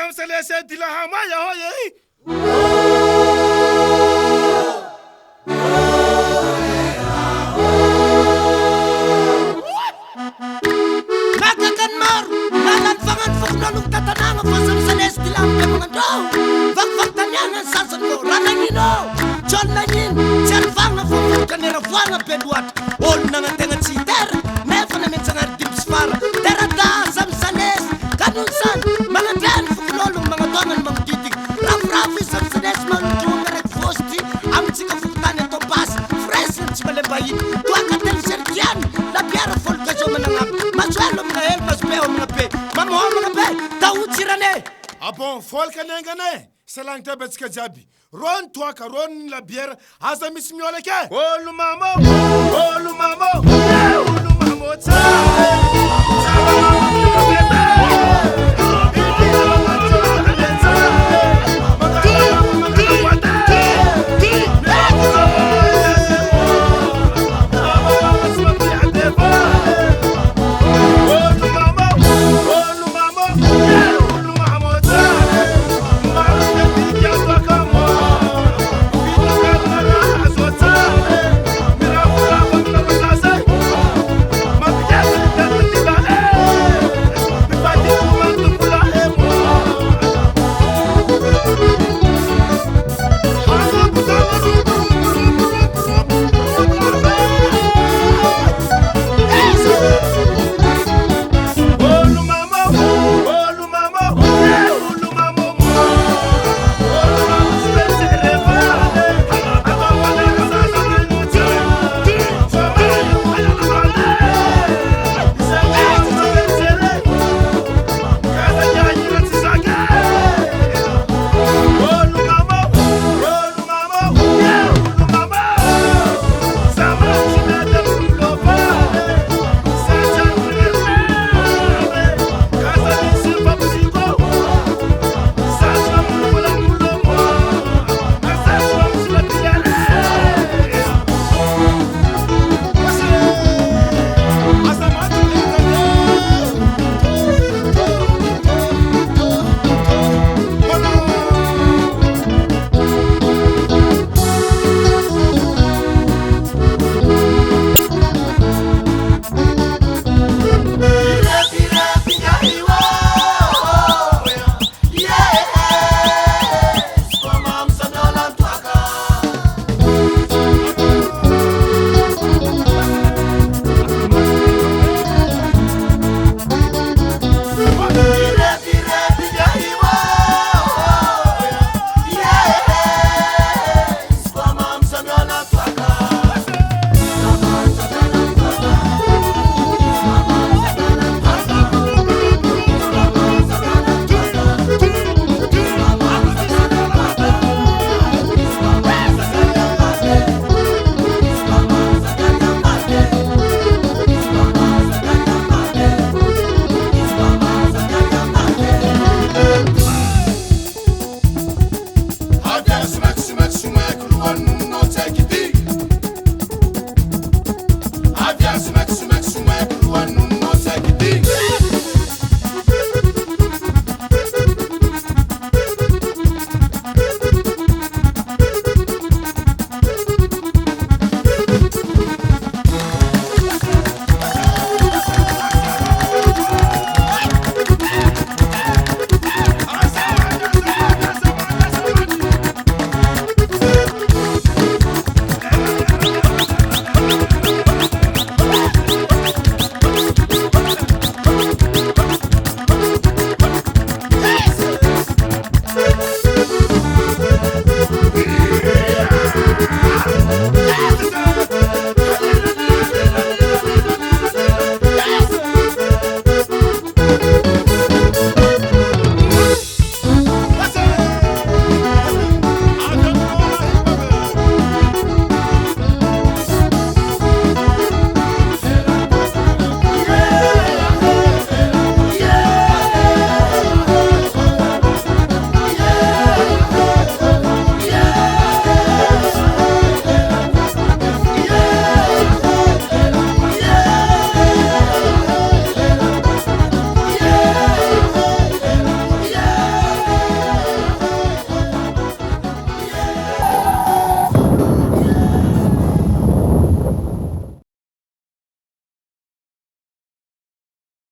samsalese dilahama ya hoye nakakan mar nalan fangan fuknaluk tatanang fa samsalese dilahama mga do fakfaktanyan ang sasan mo ranangino John Lanin Jan fanga fukkanera fanga pedwat ol nang tengat siter nefa na mensangar dimsfar terada samsalese kanunsan mga dan fuknalung mga dongan mga titik raf-rafi samsalese malujung ngarek fosti am tsika fuktan ito bas fresh ng simalembayin tuakatel sertian labiara folkajo manangap maswelo mga hel maspeo mga pe mamoha mga pe tawutsirane abon folkanengane salang tabetska jabi ron tuaka ron la bière asa mismioleke olumamo olumamo olumamo cha